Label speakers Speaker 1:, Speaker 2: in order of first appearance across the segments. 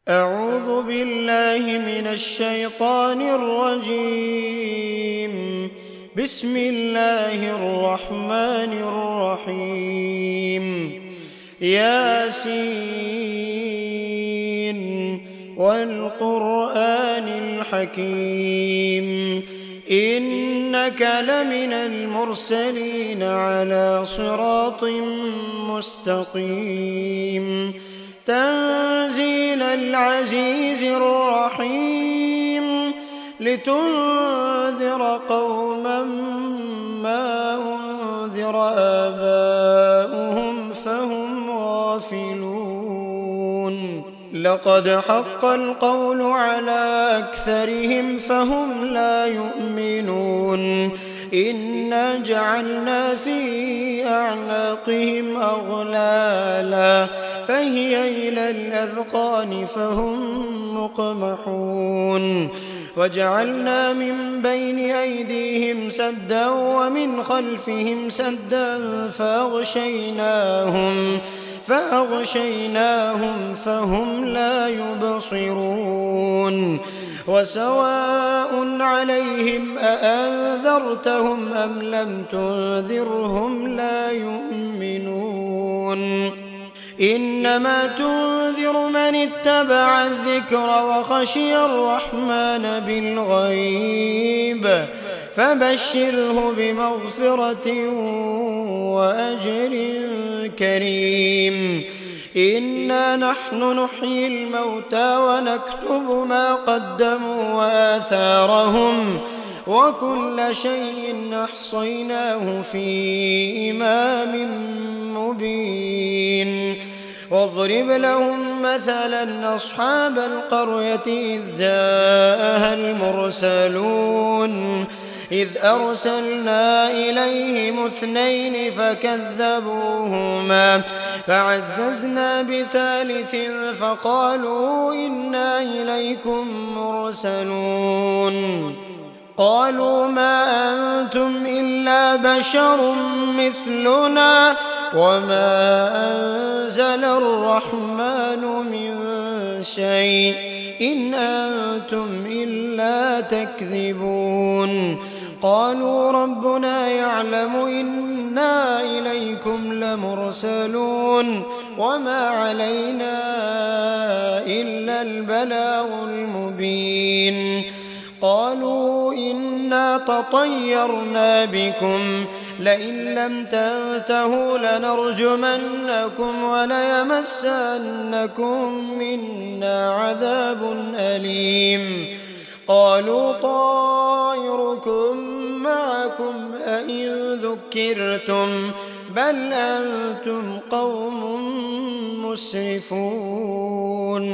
Speaker 1: أعوذ بالله من الشيطان الرجيم. بسم الله الرحمن الرحيم. ياسين والقرآن الحكيم إنك لمن المرسلين على صراط مستقيم تنزيل العزيز الرحيم لتنذر قوما ما أنذر آباؤهم فهم غافلون لقد حق القول على أكثرهم فهم لا يؤمنون إنا جعلنا في أعناقهم أغلالا فهي إلى الأذقان فهم مقمحون وجعلنا من بين أيديهم سدا ومن خلفهم سدا فأغشيناهم فهم لا يبصرون وسواء عليهم أأنذرتهم أم لم تنذرهم لا يؤمنون إنما تنذر من اتبع الذكر وخشي الرحمن بالغيب فبشره بمغفرة وأجر كريم إنا نحن نحيي الموتى ونكتب ما قدموا وآثارهم وكل شيء أحصيناه في إمام مبين واضرب لهم مثلا أصحاب القرية إذ جاءها المرسلون إذ أرسلنا إليهم 2 فكذبوهما فعززنا بثالث فقالوا إنا إليكم مرسلون قالوا ما أنتم إلا بشر مثلنا وما أنزل الرحمن من شيء إن أنتم إلا تكذبون قالوا ربنا يعلم إنا إليكم لمرسلون وما علينا إلا البلاغ المبين قالوا إنا تطيرنا بكم لئن لم تنتهوا لنرجمنكم وليمسنكم منا عذاب أليم قالوا طائركم معكم أئن ذكرتم بل أنتم قوم مسرفون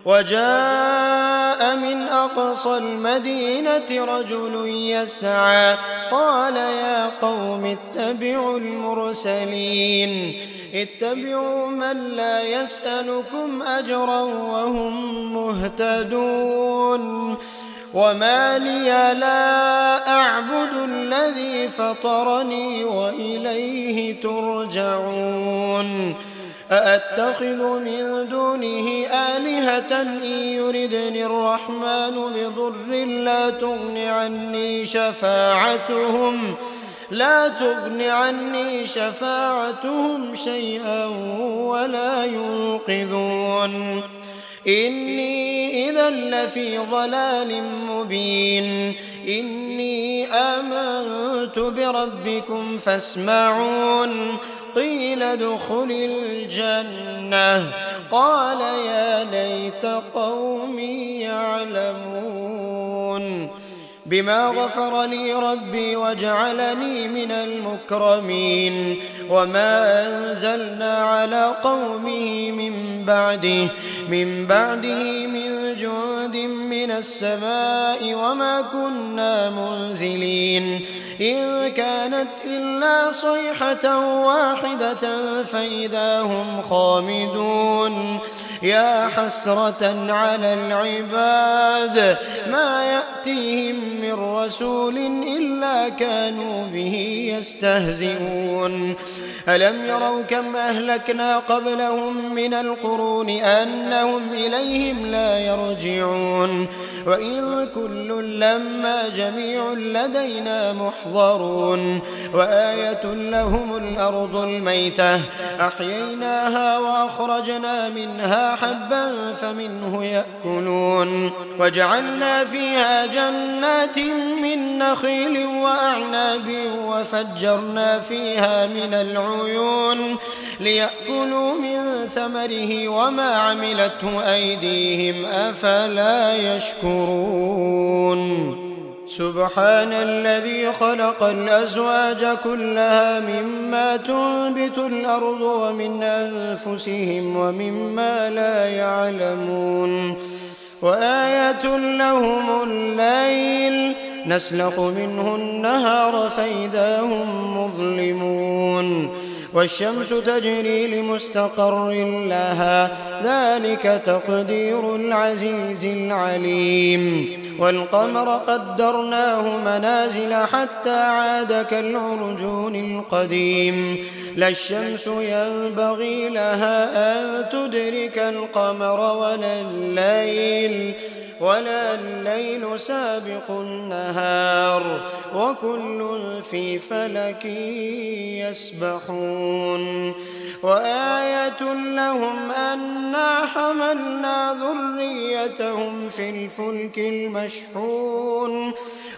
Speaker 1: وجاء من أقصى المدينة رجل يسعى قال يا قوم اتبعوا المرسلين اتبعوا من لا يسألكم أجرا وهم مهتدون وما لي لا أعبد الذي فطرني وإليه ترجعون أأتخذ من دونه آلهة إن يردني الرحمن بضر لا تغن عني شفاعتهم شيئا ولا ينقذون إني إذا لفي ضلال مبين إني آمنت بربكم فاسمعون قيل ادخل الجنة قال يا ليت قومي يعلمون بما غفر لي ربي وجعلني من المكرمين وما أنزلنا على قومه من بعده من جند من السماء وما كنا منزلين إن كانت إلا صيحة واحدة فإذا هم خامدون يا حسرة على العباد ما يأتيهم من رسول إلا كانوا به يستهزئون ألم يروا كم أهلكنا قبلهم من القرون أنهم إليهم لا يرجعون وإن كل لما جميع لدينا محضرون وآية لهم الأرض الميتة أحييناها وأخرجنا منها حبا فمنه يأكلون وجعلنا فيها جنات من نخيل وأعناب وفجرنا فيها من العيون ليأكلوا من ثمره وما عملته أيديهم أفلا يشكرون سبحان الذي خلق الأزواج كلها مما تنبت الأرض ومن أنفسهم ومما لا يعلمون وآية لهم الليل نسلخ منه النهار فإذا هم مظلمون والشمس تجري لمستقر لها ذلك تقدير العزيز العليم والقمر قدرناه منازل حتى عاد كالعرجون القديم لا الشمس ينبغي لها أن تدرك القمر ولا الليل سابق النهار وكل في فلك يسبحون وآية لهم أنا حملنا ذريتهم في الفلك المشحون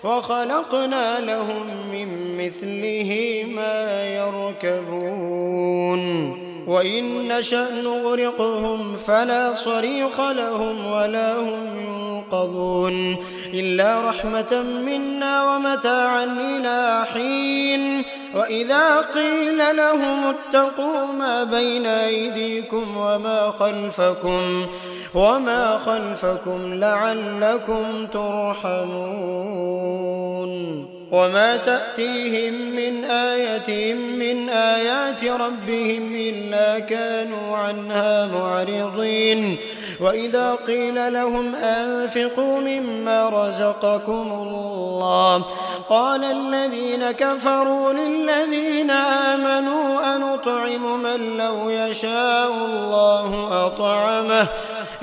Speaker 1: وخلقنا لهم من مثله ما يركبون وإن نشأ نغرقهم فلا صريخ لهم ولا هم ينقذون إلا رحمة منا ومتاعا إلى حين وإذا قيل لهم اتقوا ما بين أيديكم وما خلفكم لعلكم ترحمون وما تأتيهم من آية من آيات ربهم إلا كانوا عنها معرضين وإذا قيل لهم أنفقوا مما رزقكم الله قال الذين كفروا للذين آمنوا أنطعم من لو يشاء الله أطعمه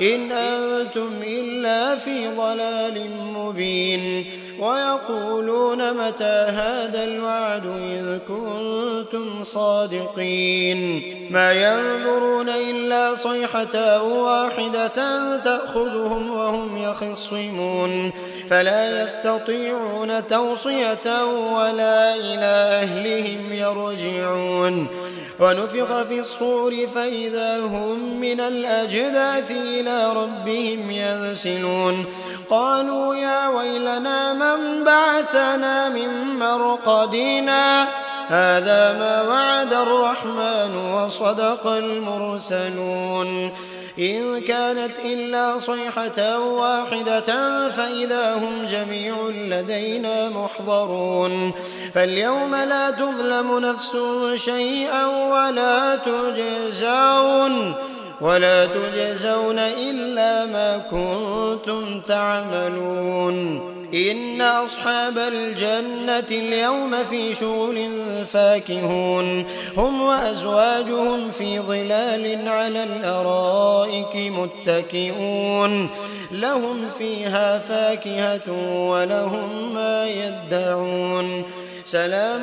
Speaker 1: إن أنتم إلا في ضلال مبين ويقولون متى هذا الوعد إن كنتم صادقين ما ينظرون إلا صيحة واحدة تأخذهم وهم يخصمون فلا يستطيعون توصية ولا إلى أهلهم يرجعون ونفخ في الصور فإذا هم من الأجداث إلى ربهم ينسلون قالوا يا ويلنا من بعثنا من مرقدنا هذا ما وعد الرحمن وصدق المرسلون إن كانت إلا صيحة واحدة فإذا هم جميع لدينا محضرون فاليوم لا تظلم نفس شيئا ولا تجزون إلا ما كنتم تعملون إن أصحاب الجنة اليوم في شغل فاكهون هم وأزواجهم في ظلال على الأرائك متكئون لهم فيها فاكهة ولهم ما يدعون سلام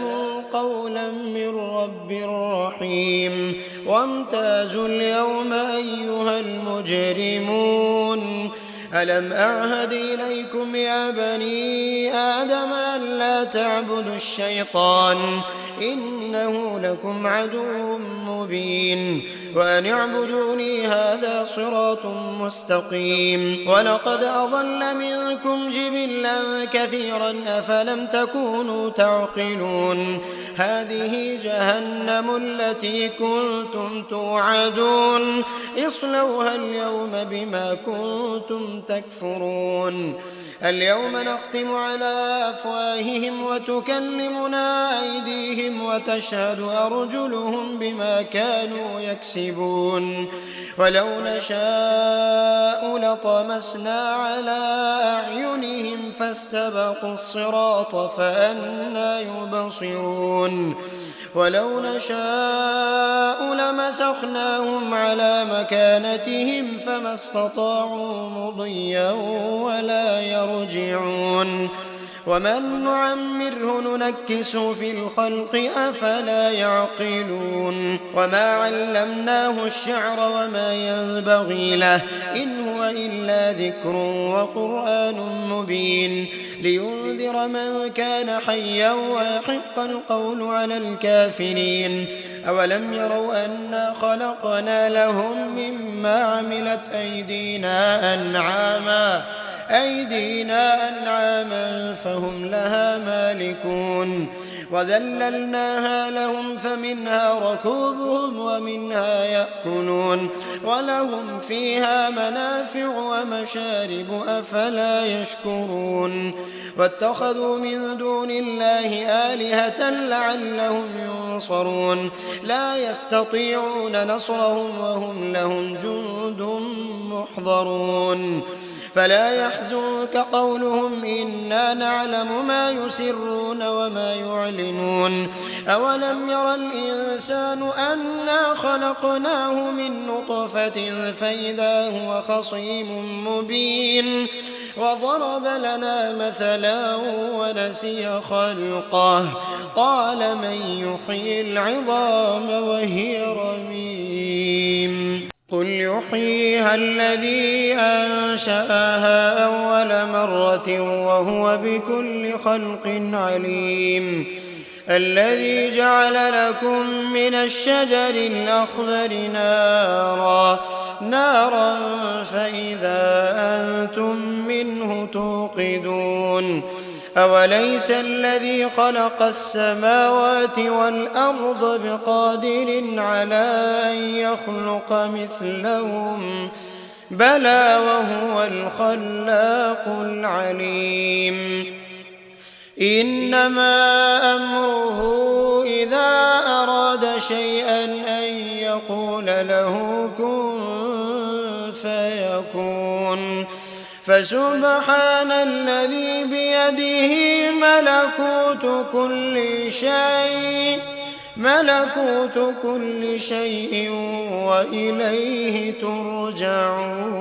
Speaker 1: قولا من رب رحيم وامتازوا اليوم أيها المجرمون ألم أعهد إليكم يا بني آدم ألا تعبدوا الشيطان إنه لكم عدو مبين وأن اعبدوني هذا صراط مستقيم ولقد أضل منكم جبلا كثيرا أفلم تكونوا تعقلون هذه جهنم التي كنتم توعدون اصلوها اليوم بما كنتم تكفرون اليوم نختم على أفواههم وتكلمنا أيديهم وتشهد أرجلهم بما كانوا يكسبون ولو نشاء لطمسنا على أعينهم فاستبقوا الصراط فأنى يبصرون ولو نشاء لمسخناهم على مكانتهم فما استطاعوا مضيا ولا يرجعون ومن نعمره ننكسه في الخلق أفلا يعقلون وما علمناه الشعر وما ينبغي له إن هو إلا ذكر وقرآن مبين لينذر من كان حيا ويحق القول على الكافرين أولم يروا أنا خلقنا لهم مما عملت أيدينا أنعاما فهم لها مالكون وذللناها لهم فمنها ركوبهم ومنها يأكلون ولهم فيها منافع ومشارب أفلا يشكرون واتخذوا من دون الله آلهة لعلهم ينصرون لا يستطيعون نصرهم وهم لهم جند محضرون فلا يحزنك قولهم إنا نعلم ما يسرون وما يعلنون أولم ير الإنسان أنا خلقناه من نطفة فإذا هو خصيم مبين وضرب لنا مثلا ونسي خلقه قال من يحيي العظام وهي رميم قل يحييها الذي أنشأها أول مرة وهو بكل خلق عليم الذي جعل لكم من الشجر الأخضر نارا فإذا أنتم منه توقدون أوليس الذي خلق السماوات والأرض بقادر على أن يخلق مثلهم بلى وهو الخلاق العليم إنما أمره إذا أراد شيئا أن يقول له كن فيكون فسبحان الذي بيده ملكوت كل شيء وإليه ترجعون